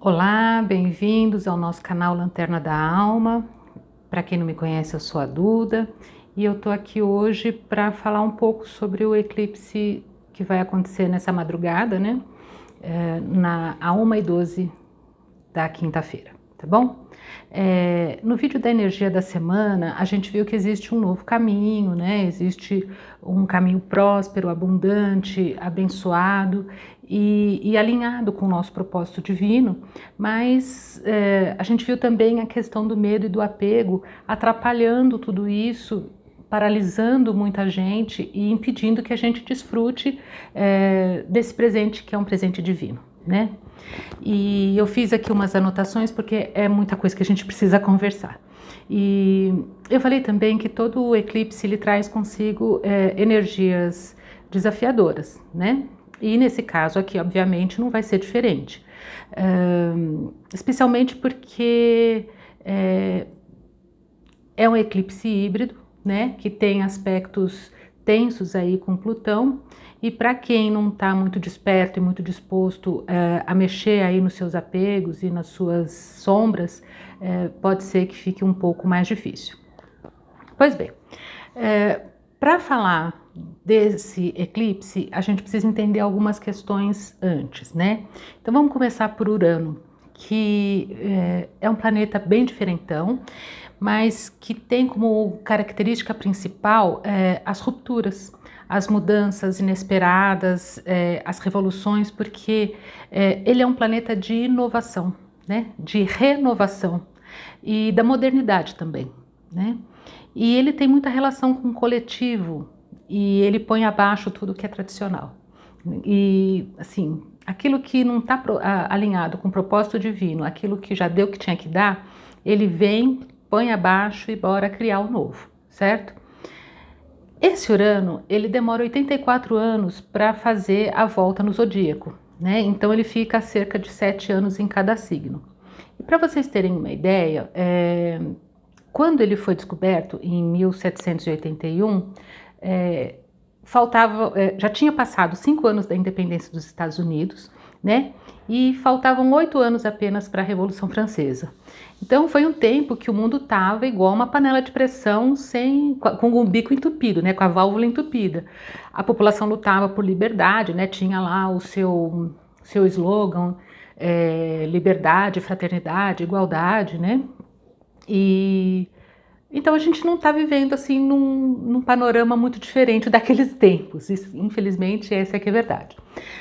Olá, bem-vindos ao nosso canal Lanterna da Alma. Para quem não me conhece, eu sou a Duda e eu tô aqui hoje para falar um pouco sobre o eclipse que vai acontecer nessa madrugada, né? A 1h12 da quinta-feira, tá bom? No vídeo da energia da semana, a gente viu que existe um novo caminho, né? Existe um caminho próspero, abundante, abençoado e alinhado com o nosso propósito divino, mas a gente viu também a questão do medo e do apego atrapalhando tudo isso, paralisando muita gente e impedindo que a gente desfrute desse presente que é um presente divino, né? E eu fiz aqui umas anotações porque é muita coisa que a gente precisa conversar. E eu falei também que todo o eclipse ele traz consigo energias desafiadoras, né? E nesse caso aqui, obviamente, não vai ser diferente. Especialmente porque é um eclipse híbrido, né? Que tem aspectos tensos aí com Plutão. E para quem não está muito desperto e muito disposto a mexer aí nos seus apegos e nas suas sombras, pode ser que fique um pouco mais difícil. Pois bem, para falar desse eclipse, a gente precisa entender algumas questões antes, né? Então vamos começar por Urano, que é um planeta bem diferentão, mas que tem como característica principal as rupturas, as mudanças inesperadas, as revoluções, porque ele é um planeta de inovação, né? De renovação e da modernidade também, né? E ele tem muita relação com o coletivo e ele põe abaixo tudo que é tradicional. E assim, aquilo que não está alinhado com o propósito divino, aquilo que já deu o que tinha que dar, ele vem, põe abaixo e bora criar o novo, certo? Esse Urano, ele demora 84 anos para fazer a volta no zodíaco, né? Então ele fica cerca de 7 anos em cada signo. E para vocês terem uma ideia, quando ele foi descoberto em 1781, já tinha passado 5 anos da independência dos Estados Unidos, né? E faltavam 8 anos apenas para a Revolução Francesa. Então foi um tempo que o mundo estava igual uma panela de pressão com o bico entupido, né? Com a válvula entupida. A população lutava por liberdade, né? Tinha lá o seu slogan, liberdade, fraternidade, igualdade, né? Então a gente não está vivendo assim num panorama muito diferente daqueles tempos. Infelizmente essa é que é a verdade.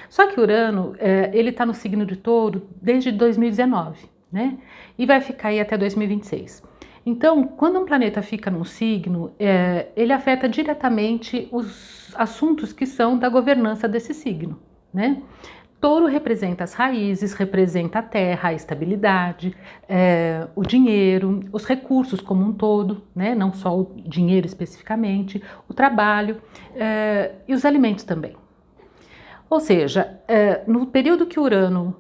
Só que Urano, ele está no signo de Touro desde 2019, né? E vai ficar aí até 2026. Então, quando um planeta fica num signo, ele afeta diretamente os assuntos que são da governança desse signo, né? Touro representa as raízes, representa a terra, a estabilidade, o dinheiro, os recursos como um todo, né? Não só o dinheiro especificamente, o trabalho e os alimentos também. Ou seja, no período que Urano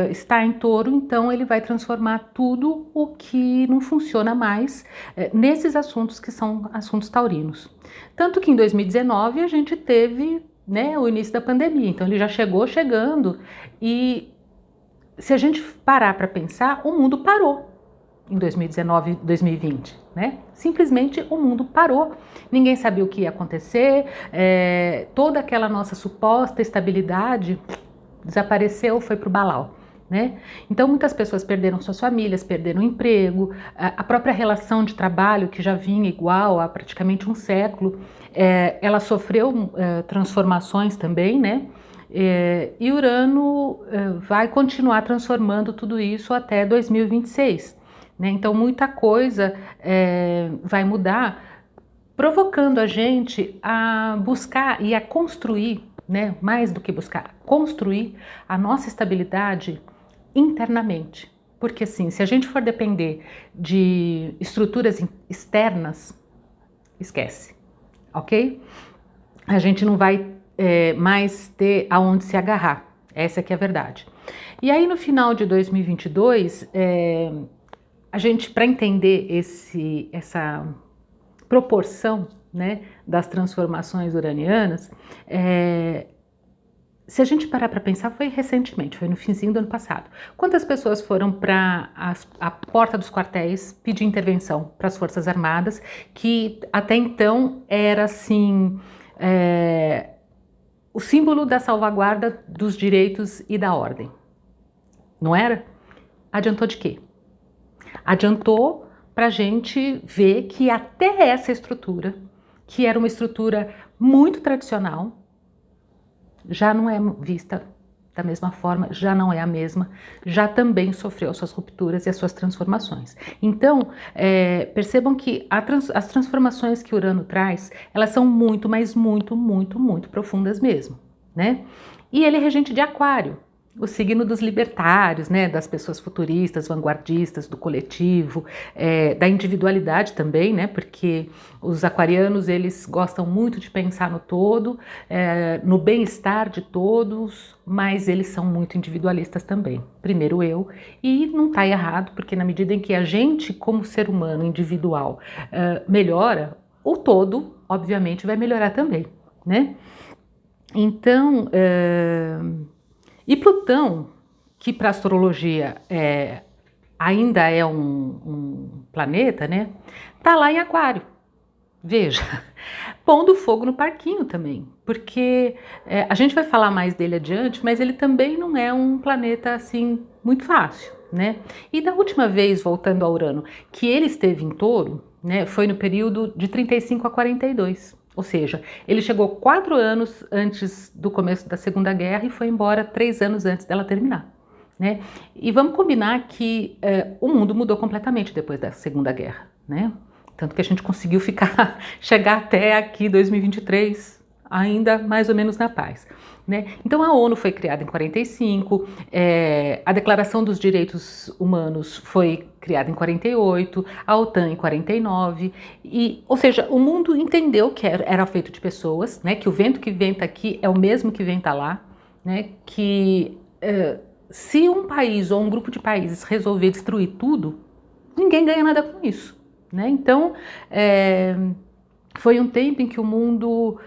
está em Touro, então ele vai transformar tudo o que não funciona mais nesses assuntos que são assuntos taurinos. Tanto que em 2019 a gente teve, né, o início da pandemia, então ele já chegando e se a gente parar para pensar, o mundo parou em 2019 e 2020, né? Simplesmente o mundo parou, ninguém sabia o que ia acontecer, toda aquela nossa suposta estabilidade desapareceu, foi para o balaú, né? Então muitas pessoas perderam suas famílias, perderam emprego, a própria relação de trabalho que já vinha igual há praticamente um século, ela sofreu transformações também, né? E Urano vai continuar transformando tudo isso até 2026, né? Então muita coisa vai mudar, provocando a gente a buscar e a construir, né? Mais do que buscar, construir a nossa estabilidade internamente. Porque assim, se a gente for depender de estruturas externas, esquece, ok? A gente não vai mais ter aonde se agarrar, essa que é a verdade. E aí no final de 2022, a gente, para entender essa proporção, né, das transformações uranianas, se a gente parar para pensar, foi recentemente, foi no finzinho do ano passado. Quantas pessoas foram para a porta dos quartéis pedir intervenção para as Forças Armadas, que até então era assim, o símbolo da salvaguarda dos direitos e da ordem, não era? Adiantou de quê? Adiantou para a gente ver que até essa estrutura, que era uma estrutura muito tradicional, já não é vista da mesma forma, já não é a mesma, já também sofreu as suas rupturas e as suas transformações. Então, percebam que as transformações que Urano traz, elas são muito, mas muito, muito, muito profundas mesmo, né? E ele é regente de Aquário, o signo dos libertários, né, das pessoas futuristas, vanguardistas, do coletivo, da individualidade também, né, porque os aquarianos, eles gostam muito de pensar no todo, no bem-estar de todos, mas eles são muito individualistas também. Primeiro eu, e não está errado, porque na medida em que a gente, como ser humano individual, melhora, o todo, obviamente, vai melhorar também, né? Então, e Plutão, que para a astrologia ainda é um planeta, né? Tá lá em Aquário. Veja, pondo fogo no parquinho também, porque a gente vai falar mais dele adiante, mas ele também não é um planeta assim muito fácil, né? E da última vez, voltando a Urano, que ele esteve em Touro, né? Foi no período de 35 a 42. Ou seja, ele chegou 4 anos antes do começo da Segunda Guerra e foi embora 3 anos antes dela terminar, né? E vamos combinar que o mundo mudou completamente depois da Segunda Guerra, né? Tanto que a gente conseguiu chegar até aqui 2023 ainda mais ou menos na paz, né? Então a ONU foi criada em 45, a Declaração dos Direitos Humanos foi criada em 48, a OTAN em 49, ou seja, o mundo entendeu que era feito de pessoas, né? Que o vento que venta aqui é o mesmo que venta lá, né? Que se um país ou um grupo de países resolver destruir tudo, ninguém ganha nada com isso, né? Então foi um tempo em que o mundo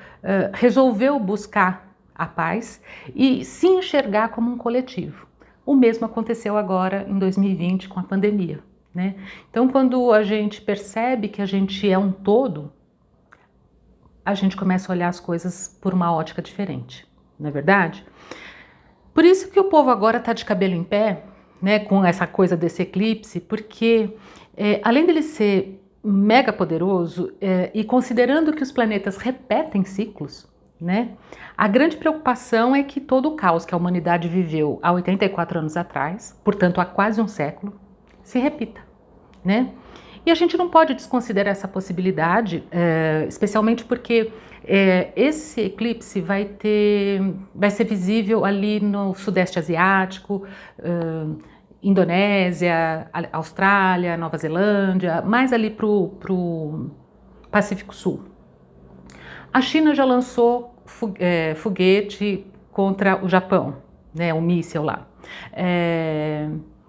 resolveu buscar a paz e se enxergar como um coletivo. O mesmo aconteceu agora em 2020 com a pandemia, né? Então, quando a gente percebe que a gente é um todo, a gente começa a olhar as coisas por uma ótica diferente, não é verdade? Por isso que o povo agora está de cabelo em pé, né, com essa coisa desse eclipse, porque além dele ser mega poderoso e considerando que os planetas repetem ciclos, né, a grande preocupação é que todo o caos que a humanidade viveu há 84 anos atrás, portanto há quase um século, se repita, né? E a gente não pode desconsiderar essa possibilidade, especialmente porque esse eclipse vai ser visível ali no Sudeste Asiático, Indonésia, Austrália, Nova Zelândia, mais ali para o Pacífico Sul. A China já lançou foguete contra o Japão, né, um míssil lá.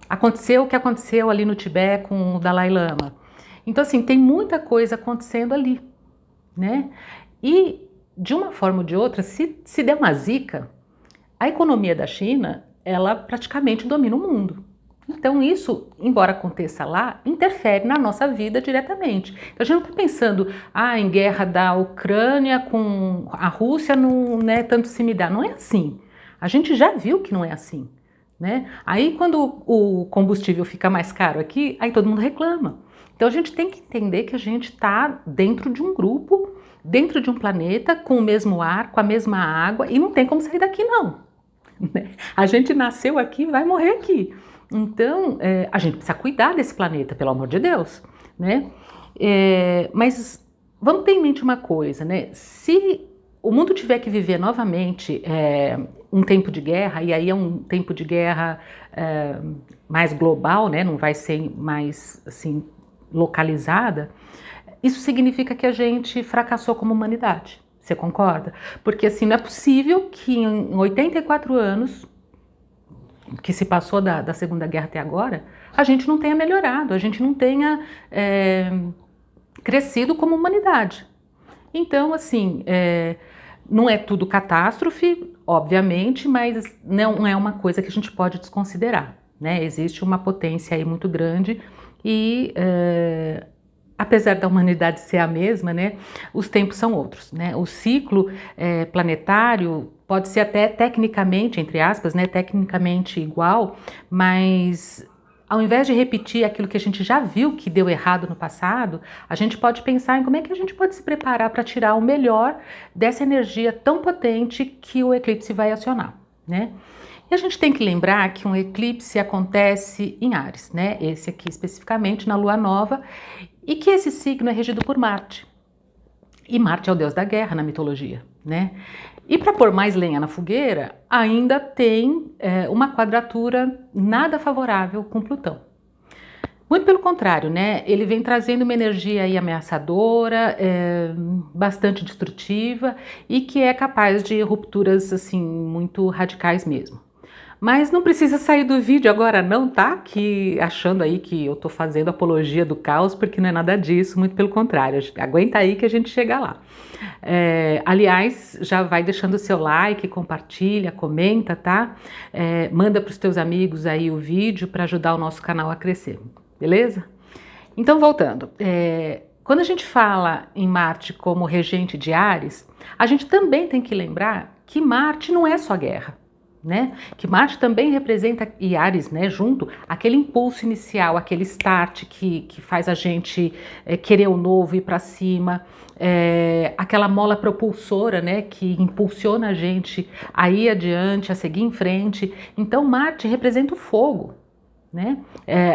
Aconteceu o que aconteceu ali no Tibete com o Dalai Lama. Então, assim, tem muita coisa acontecendo ali, né? E, de uma forma ou de outra, se der uma zica, a economia da China, ela praticamente domina o mundo. Então isso, embora aconteça lá, interfere na nossa vida diretamente. Então a gente não está pensando em guerra da Ucrânia com a Rússia, não é tanto se me dá. Não é assim. A gente já viu que não é assim, né? Aí quando o combustível fica mais caro aqui, aí todo mundo reclama. Então a gente tem que entender que a gente está dentro de um grupo, dentro de um planeta, com o mesmo ar, com a mesma água, e não tem como sair daqui não. A gente nasceu aqui e vai morrer aqui. Então, a gente precisa cuidar desse planeta, pelo amor de Deus, né? Mas vamos ter em mente uma coisa, né? Se o mundo tiver que viver novamente um tempo de guerra, e aí é um tempo de guerra mais global, né? Não vai ser mais, assim, localizada, isso significa que a gente fracassou como humanidade. Você concorda? Porque, assim, não é possível que em 84 anos que se passou da Segunda Guerra até agora, a gente não tenha melhorado, a gente não tenha crescido como humanidade. Então, assim, Não é tudo catástrofe, obviamente, mas não é uma coisa que a gente pode desconsiderar, né? Existe uma potência aí muito grande e apesar da humanidade ser a mesma, né, os tempos são outros, né? O ciclo planetário pode ser até tecnicamente, entre aspas, né, tecnicamente igual, mas ao invés de repetir aquilo que a gente já viu que deu errado no passado, a gente pode pensar em como é que a gente pode se preparar para tirar o melhor dessa energia tão potente que o eclipse vai acionar, né? E a gente tem que lembrar que um eclipse acontece em Áries, né? Esse aqui especificamente na Lua Nova, e que esse signo é regido por Marte. E Marte é o deus da guerra na mitologia, né? E para pôr mais lenha na fogueira, ainda tem uma quadratura nada favorável com Plutão. Muito pelo contrário, né? Ele vem trazendo uma energia aí ameaçadora, bastante destrutiva e que é capaz de rupturas assim muito radicais mesmo. Mas não precisa sair do vídeo agora não, tá? Que achando aí que eu tô fazendo apologia do caos, porque não é nada disso, muito pelo contrário. Aguenta aí que a gente chega lá. Aliás, já vai deixando o seu like, compartilha, comenta, tá? Manda para os teus amigos aí o vídeo para ajudar o nosso canal a crescer, beleza? Então, voltando. Quando a gente fala em Marte como regente de Áries, a gente também tem que lembrar que Marte não é só guerra. Né? Que Marte também representa, e Áries, né, junto, aquele impulso inicial, aquele start que faz a gente querer o novo, ir para cima, aquela mola propulsora, né, que impulsiona a gente a ir adiante, a seguir em frente. Então Marte representa o fogo, né?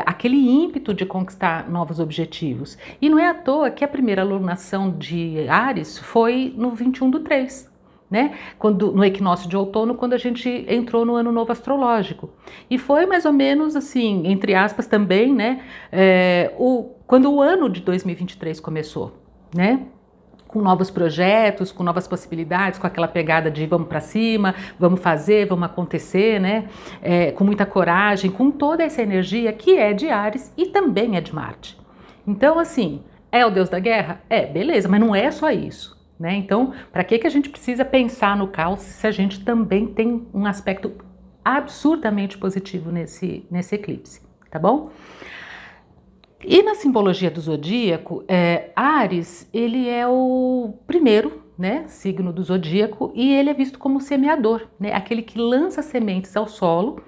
Aquele ímpeto de conquistar novos objetivos. E não é à toa que a primeira alunação de Áries foi no 21/3. Né? No equinócio de outono, quando a gente entrou no ano novo astrológico. E foi mais ou menos assim, entre aspas também, né? Quando o ano de 2023 começou, né? Com novos projetos, com novas possibilidades, com aquela pegada de vamos para cima, vamos fazer, vamos acontecer, né? Com muita coragem, com toda essa energia que é de Áries e também é de Marte. Então, assim, é o deus da guerra? Beleza, mas não é só isso. Né? Então, para que a gente precisa pensar no caos se a gente também tem um aspecto absurdamente positivo nesse eclipse, tá bom? E na simbologia do zodíaco, Áries, ele é o primeiro, né, signo do zodíaco e ele é visto como semeador, né, aquele que lança sementes ao solo.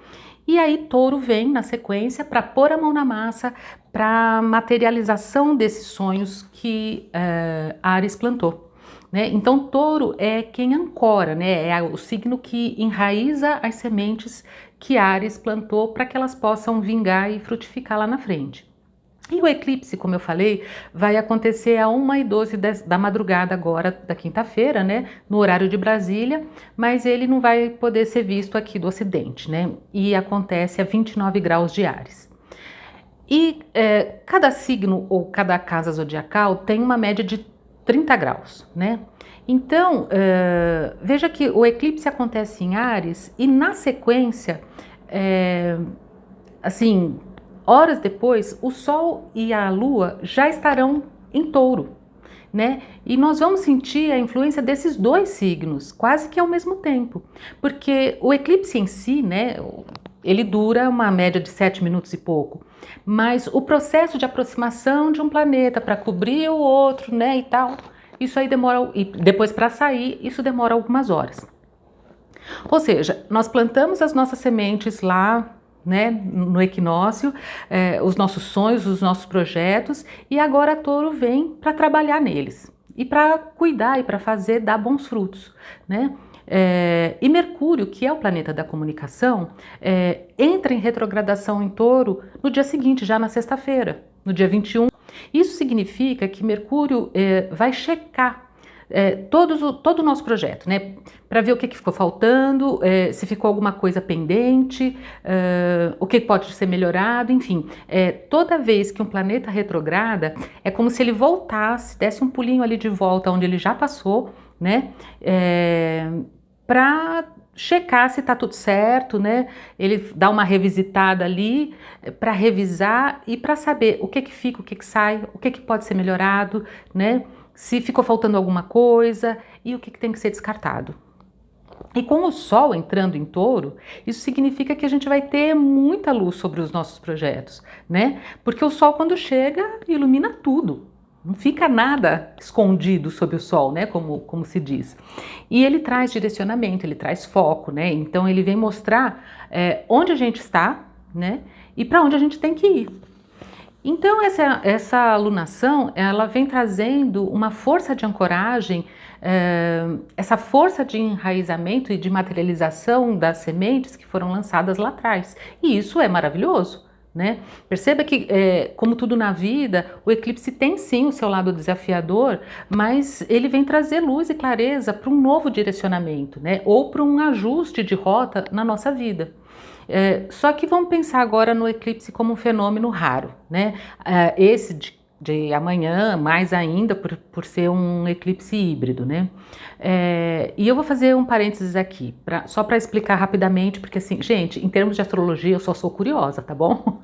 E aí Touro vem na sequência para pôr a mão na massa, para materialização desses sonhos que Áries plantou. Né? Então, Touro é quem ancora, né? É o signo que enraiza as sementes que Áries plantou para que elas possam vingar e frutificar lá na frente. E o eclipse, como eu falei, vai acontecer a 1h12 da madrugada agora, da quinta-feira, né? No horário de Brasília, mas ele não vai poder ser visto aqui do Ocidente, né? E acontece a 29 graus de Áries. E cada signo ou cada casa zodiacal tem uma média de 30 graus, né? Então, veja que o eclipse acontece em Áries e na sequência, assim, horas depois, o Sol e a Lua já estarão em Touro, né? E nós vamos sentir a influência desses dois signos, quase que ao mesmo tempo, porque o eclipse em si, né, ele dura uma média de 7 minutos e pouco, mas o processo de aproximação de um planeta para cobrir o outro, né, e tal, isso aí demora, e depois para sair, isso demora algumas horas. Ou seja, nós plantamos as nossas sementes lá, né, no equinócio, os nossos sonhos, os nossos projetos, e agora Touro vem para trabalhar neles, e para cuidar e para fazer dar bons frutos, né? E Mercúrio, que é o planeta da comunicação, entra em retrogradação em Touro no dia seguinte, já na sexta-feira, no dia 21. Isso significa que Mercúrio vai checar todo o nosso projeto, né? Para ver o que ficou faltando, se ficou alguma coisa pendente, o que pode ser melhorado, enfim. Toda vez que um planeta retrograda, é como se ele voltasse, desse um pulinho ali de volta onde ele já passou, né? Para checar se está tudo certo, né? Ele dá uma revisitada ali para revisar e para saber o que fica, o que sai, o que pode ser melhorado, né? se ficou faltando alguma coisa e o que tem que ser descartado. E com o Sol entrando em Touro, isso significa que a gente vai ter muita luz sobre os nossos projetos, né? Porque o Sol, quando chega, ilumina tudo. Não fica nada escondido sob o Sol, né? Como se diz. E ele traz direcionamento, ele traz foco, né? Então ele vem mostrar onde a gente está, né? E para onde a gente tem que ir. Então essa alunação, ela vem trazendo uma força de ancoragem, essa força de enraizamento e de materialização das sementes que foram lançadas lá atrás. E isso é maravilhoso, né? Perceba que, como tudo na vida, o eclipse tem sim o seu lado desafiador, mas ele vem trazer luz e clareza para um novo direcionamento, né? Ou para um ajuste de rota na nossa vida. Só que vamos pensar agora no eclipse como um fenômeno raro, né? Esse de amanhã, mais ainda por ser um eclipse híbrido, né? E eu vou fazer um parênteses aqui, só para explicar rapidamente, porque assim, gente, em termos de astrologia eu só sou curiosa, tá bom?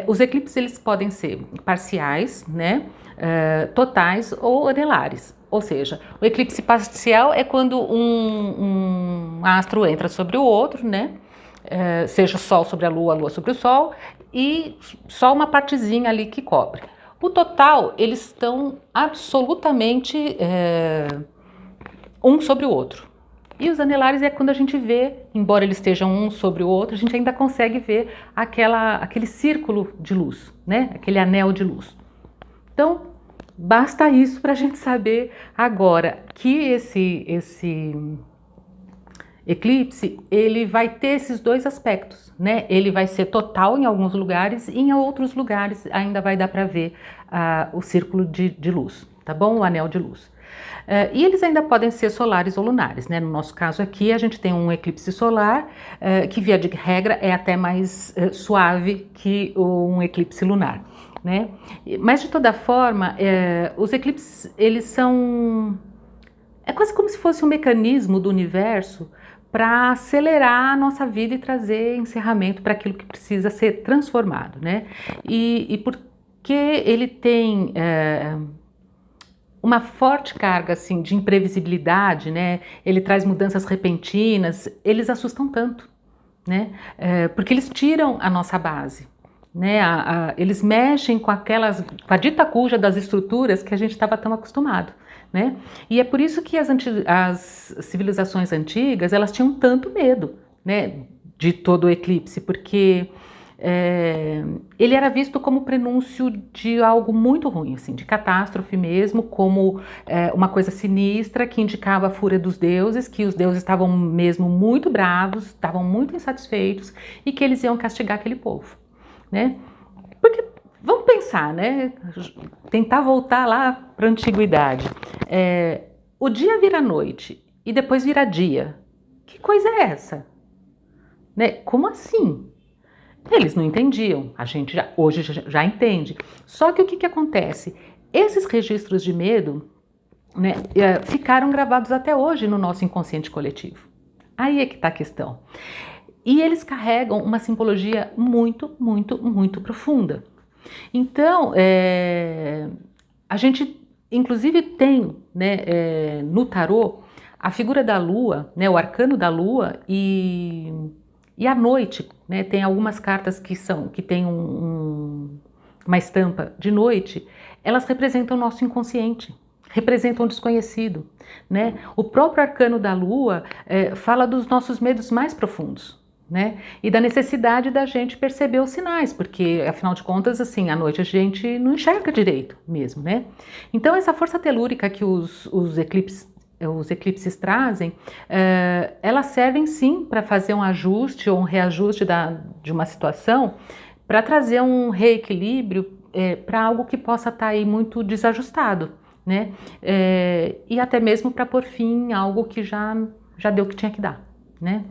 Os eclipses eles podem ser parciais, né? Totais ou anelares. Ou seja, o eclipse parcial é quando um astro entra sobre o outro, né? Seja o Sol sobre a Lua sobre o Sol, e só uma partezinha ali que cobre. O total, eles estão absolutamente um sobre o outro. E os anelares é quando a gente vê, embora eles estejam um sobre o outro, a gente ainda consegue ver aquele círculo de luz, né? Aquele anel de luz. Então, basta isso para a gente saber agora que esse eclipse, ele vai ter esses dois aspectos, né? Ele vai ser total em alguns lugares e em outros lugares ainda vai dar para ver o círculo de luz, tá bom? O anel de luz. E eles ainda podem ser solares ou lunares, né? No nosso caso aqui, a gente tem um eclipse solar, que via de regra é até mais suave que um eclipse lunar, né? Mas de toda forma, os eclipses, eles são... É quase como se fosse um mecanismo do universo para acelerar a nossa vida e trazer encerramento para aquilo que precisa ser transformado, né? E porque ele tem uma forte carga assim, de imprevisibilidade, né? Ele traz mudanças repentinas, eles assustam tanto, né? Porque eles tiram a nossa base. Né, eles mexem com a dita cuja das estruturas que a gente estava tão acostumado, né? E é por isso que as civilizações antigas, elas tinham tanto medo, né, de todo o eclipse, porque ele era visto como prenúncio de algo muito ruim, assim, de catástrofe mesmo, como uma coisa sinistra que indicava a fúria dos deuses, que os deuses estavam mesmo muito bravos, estavam muito insatisfeitos e que eles iam castigar aquele povo. Né? Porque, vamos pensar, né? Tentar voltar lá para a antiguidade. O dia vira noite e depois vira dia. Que coisa é essa? Né? Como assim? Eles não entendiam, a gente hoje já entende. Só que o que acontece? Esses registros de medo, né, ficaram gravados até hoje no nosso inconsciente coletivo. Aí é que está a questão. E eles carregam uma simbologia muito, muito, muito profunda. Então, a gente inclusive tem, né, no tarô a figura da lua, né, o arcano da lua e a noite, né, tem algumas cartas que tem uma estampa de noite, elas representam o nosso inconsciente, representam o desconhecido, né? O próprio arcano da lua fala dos nossos medos mais profundos. Né? E da necessidade da gente perceber os sinais, porque afinal de contas, assim, à noite a gente não enxerga direito mesmo, né? Então essa força telúrica que os eclipses trazem, elas servem sim para fazer um ajuste ou um reajuste de uma situação, para trazer um reequilíbrio para algo que possa estar aí muito desajustado, né? E até mesmo para pôr fim em algo que já deu o que tinha que dar, né?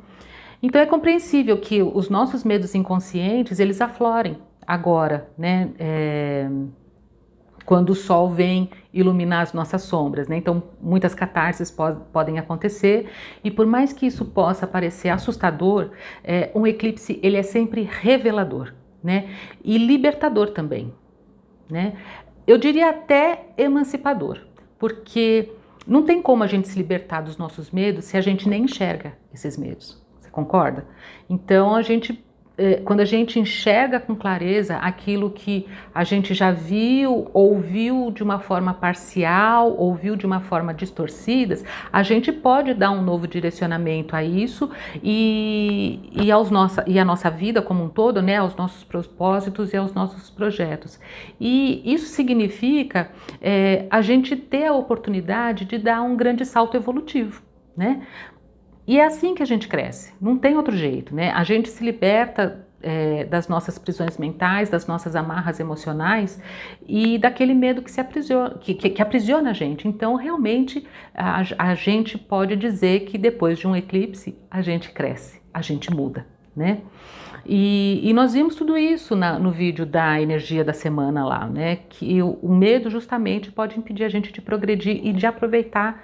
Então é compreensível que os nossos medos inconscientes, eles aflorem agora, né? Quando o Sol vem iluminar as nossas sombras, né? Então muitas catarses podem acontecer e por mais que isso possa parecer assustador, um eclipse ele é sempre revelador, né? E libertador também, né? Eu diria até emancipador, porque não tem como a gente se libertar dos nossos medos se a gente nem enxerga esses medos. Você concorda? Então, quando a gente enxerga com clareza aquilo que a gente já viu, ouviu de uma forma parcial, ouviu de uma forma distorcida, a gente pode dar um novo direcionamento a isso e a nossa vida como um todo, né, aos nossos propósitos e aos nossos projetos. E isso significa a gente ter a oportunidade de dar um grande salto evolutivo, né? E é assim que a gente cresce, não tem outro jeito, né? A gente se liberta das nossas prisões mentais, das nossas amarras emocionais e daquele medo que aprisiona a gente. Então, realmente, a gente pode dizer que depois de um eclipse, a gente cresce, a gente muda, né? E nós vimos tudo isso no vídeo da energia da semana lá, né? Que o medo justamente pode impedir a gente de progredir e de aproveitar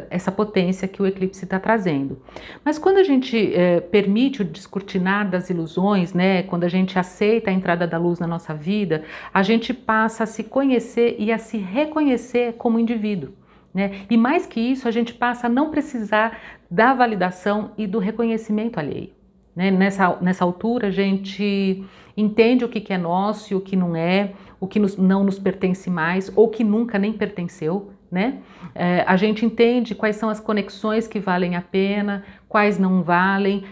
essa potência que o eclipse está trazendo. Mas quando a gente permite o descortinar das ilusões, né? Quando a gente aceita a entrada da luz na nossa vida, a gente passa a se conhecer e a se reconhecer como indivíduo, né? E mais que isso, a gente passa a não precisar da validação e do reconhecimento alheio. Né? Nessa altura a gente entende o que é nosso e o que não é, o que não nos pertence mais ou que nunca nem pertenceu, né? A gente entende quais são as conexões que valem a pena, quais não valem,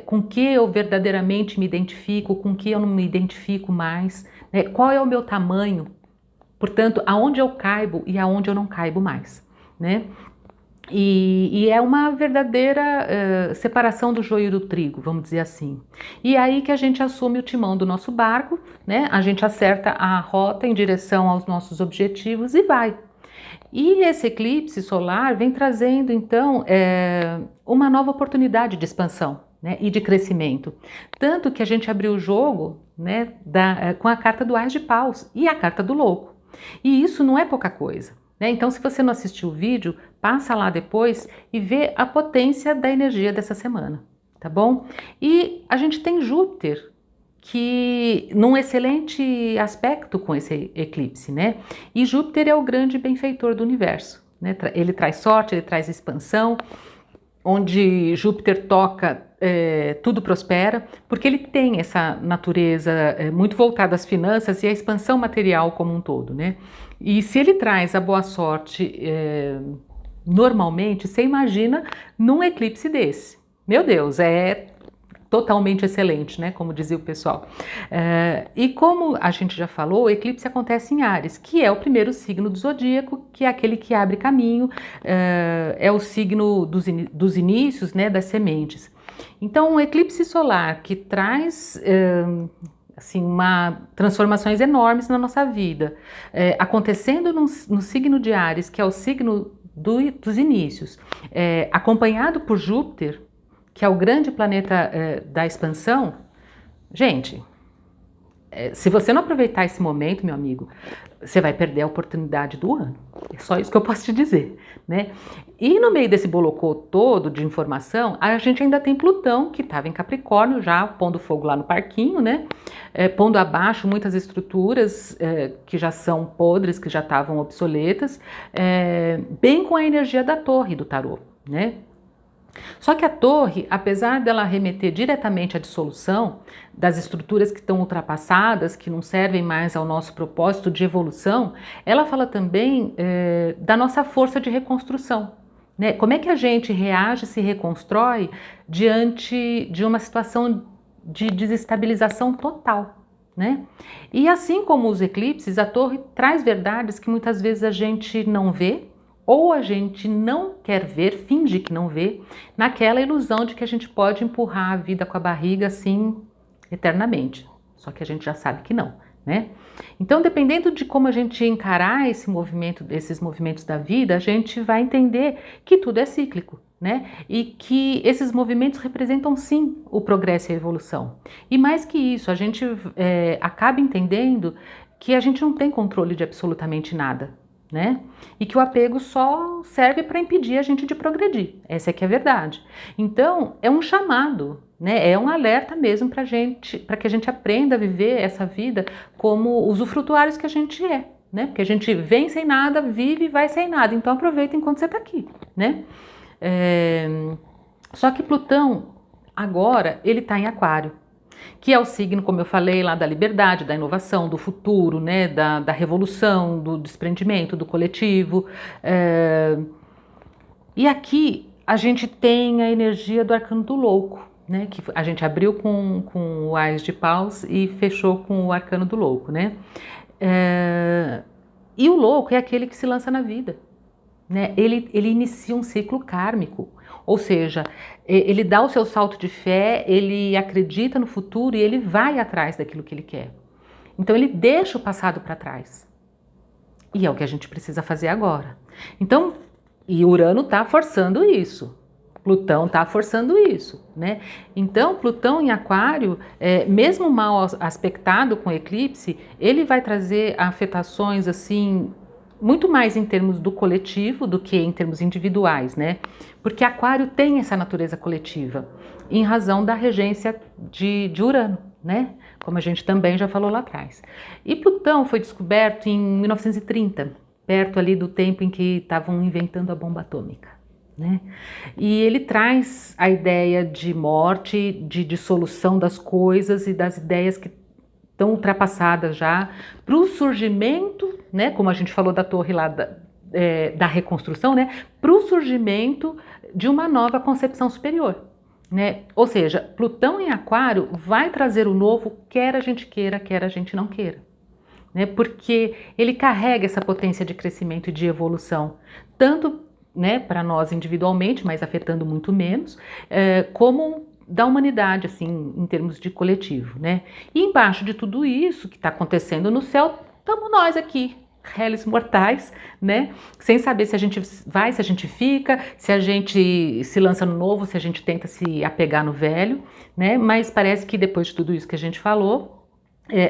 com que eu verdadeiramente me identifico, com que eu não me identifico mais, né? Qual é o meu tamanho, portanto, aonde eu caibo e aonde eu não caibo mais, né? E é uma verdadeira separação do joio do trigo, vamos dizer assim. E é aí que a gente assume o timão do nosso barco, né? A gente acerta a rota em direção aos nossos objetivos e vai. E esse eclipse solar vem trazendo, então, uma nova oportunidade de expansão, né? E de crescimento. Tanto que a gente abriu o jogo, né, com a carta do Ás de Paus e a carta do Louco. E isso não é pouca coisa. Então, se você não assistiu o vídeo, passa lá depois e vê a potência da energia dessa semana, tá bom? E a gente tem Júpiter, que num excelente aspecto com esse eclipse, né? E Júpiter é o grande benfeitor do universo, né? Ele traz sorte, ele traz expansão. Onde Júpiter toca, tudo prospera, porque ele tem essa natureza muito voltada às finanças e à expansão material como um todo, né? E se ele traz a boa sorte normalmente, você imagina num eclipse desse. Meu Deus, é totalmente excelente, né? Como dizia o pessoal. E como a gente já falou, o eclipse acontece em Áries, que é o primeiro signo do zodíaco, que é aquele que abre caminho, é o signo dos inícios, né? Das sementes. Então, um eclipse solar que traz assim, transformações enormes na nossa vida, acontecendo no signo de Áries, que é o signo dos inícios, acompanhado por Júpiter, que é o grande planeta da expansão. Gente, se você não aproveitar esse momento, meu amigo, você vai perder a oportunidade do ano. É só isso que eu posso te dizer, né? E no meio desse bolocô todo de informação, a gente ainda tem Plutão, que estava em Capricórnio, já pondo fogo lá no parquinho, né? Pondo abaixo muitas estruturas que já são podres, que já estavam obsoletas, bem com a energia da torre do tarô, né? Só que a torre, apesar dela remeter diretamente à dissolução das estruturas que estão ultrapassadas, que não servem mais ao nosso propósito de evolução, ela fala também da nossa força de reconstrução, né? Como é que a gente reage, se reconstrói diante de uma situação de desestabilização total, né? E assim como os eclipses, a torre traz verdades que muitas vezes a gente não vê, ou a gente não quer ver, finge que não vê, naquela ilusão de que a gente pode empurrar a vida com a barriga assim eternamente. Só que a gente já sabe que não, né? Então, dependendo de como a gente encarar esses movimentos da vida, a gente vai entender que tudo é cíclico, né? E que esses movimentos representam sim o progresso e a evolução. E mais que isso, a gente acaba entendendo que a gente não tem controle de absolutamente nada, né? E que o apego só serve para impedir a gente de progredir. Essa é que é a verdade. Então, é um chamado, né? É um alerta mesmo para que a gente aprenda a viver essa vida como usufrutuários que a gente é, né? Porque a gente vem sem nada, vive e vai sem nada. Então aproveita enquanto você está aqui, né? Só que Plutão, agora, ele está em Aquário, que é o signo, como eu falei, lá da liberdade, da inovação, do futuro, né? Da revolução, do desprendimento, do coletivo. E aqui a gente tem a energia do arcano do louco, né? Que a gente abriu com o Ás de Paus e fechou com o arcano do louco, né? E o louco é aquele que se lança na vida, né? Ele inicia um ciclo kármico, ou seja, ele dá o seu salto de fé, ele acredita no futuro e ele vai atrás daquilo que ele quer. Então ele deixa o passado para trás. E é o que a gente precisa fazer agora. Então, e Urano está forçando isso. Plutão está forçando isso, né? Então, Plutão em Aquário, mesmo mal aspectado com eclipse, ele vai trazer afetações assim muito mais em termos do coletivo do que em termos individuais, né? Porque Aquário tem essa natureza coletiva, em razão da regência de Urano, né? Como a gente também já falou lá atrás. E Plutão foi descoberto em 1930, perto ali do tempo em que estavam inventando a bomba atômica, né? E ele traz a ideia de morte, de dissolução das coisas e das ideias que estão ultrapassadas já, para o surgimento, né, como a gente falou da torre lá da reconstrução, né, para o surgimento de uma nova concepção superior, né? Ou seja, Plutão em Aquário vai trazer o novo, quer a gente queira, quer a gente não queira, né? Porque ele carrega essa potência de crescimento e de evolução, tanto, né, para nós individualmente, mas afetando muito menos, como da humanidade, assim, em termos de coletivo, né? E embaixo de tudo isso que está acontecendo no céu, estamos nós aqui, réis mortais, né? Sem saber se a gente vai, se a gente fica, se a gente se lança no novo, se a gente tenta se apegar no velho, né? Mas parece que depois de tudo isso que a gente falou,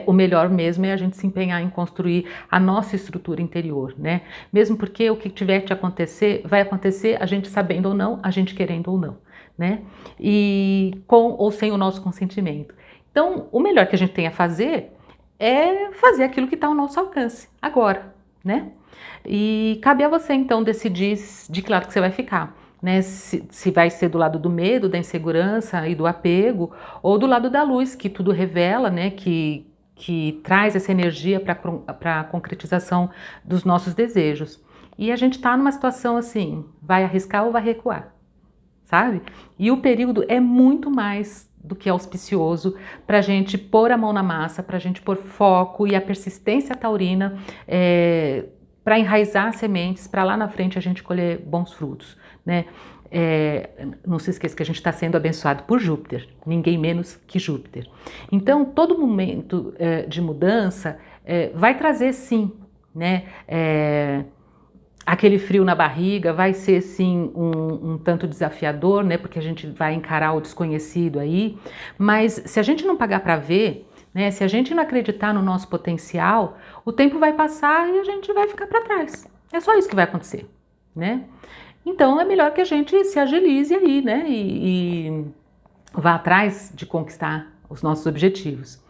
o melhor mesmo é a gente se empenhar em construir a nossa estrutura interior, né? Mesmo porque o que tiver que acontecer, vai acontecer a gente sabendo ou não, a gente querendo ou não, né? E com ou sem o nosso consentimento. Então, o melhor que a gente tem a fazer é fazer aquilo que está ao nosso alcance, agora, né? E cabe a você, então, decidir de que lado que você vai ficar, né? Se vai ser do lado do medo, da insegurança e do apego, ou do lado da luz, que tudo revela, né? Que traz essa energia para a concretização dos nossos desejos. E a gente está numa situação assim, vai arriscar ou vai recuar, sabe? E o período é muito mais do que auspicioso para a gente pôr a mão na massa, para a gente pôr foco e a persistência taurina para enraizar sementes, para lá na frente a gente colher bons frutos, né? Não se esqueça que a gente está sendo abençoado por Júpiter, ninguém menos que Júpiter. Então, todo momento de mudança vai trazer sim, né? Aquele frio na barriga vai ser sim um tanto desafiador, né? Porque a gente vai encarar o desconhecido aí, mas se a gente não pagar para ver, né? Se a gente não acreditar no nosso potencial, o tempo vai passar e a gente vai ficar para trás. É só isso que vai acontecer, né? Então é melhor que a gente se agilize aí, né? E vá atrás de conquistar os nossos objetivos.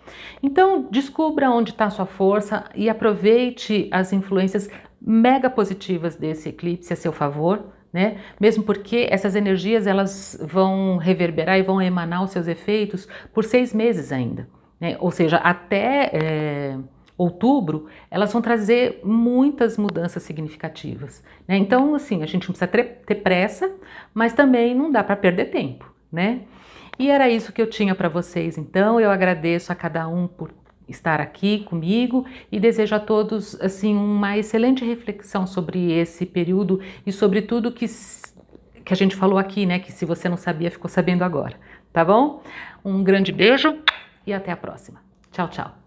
Então descubra onde está a sua força e aproveite as influências mega positivas desse eclipse a seu favor, né? Mesmo porque essas energias elas vão reverberar e vão emanar os seus efeitos por 6 meses ainda, né? Ou seja, até outubro, elas vão trazer muitas mudanças significativas, né? Então, assim, a gente não precisa ter pressa, mas também não dá para perder tempo, né? E era isso que eu tinha para vocês, então eu agradeço a cada um por estar aqui comigo e desejo a todos, assim, uma excelente reflexão sobre esse período e sobre tudo que a gente falou aqui, né? Que se você não sabia, ficou sabendo agora, tá bom? Um grande beijo e até a próxima. Tchau, tchau.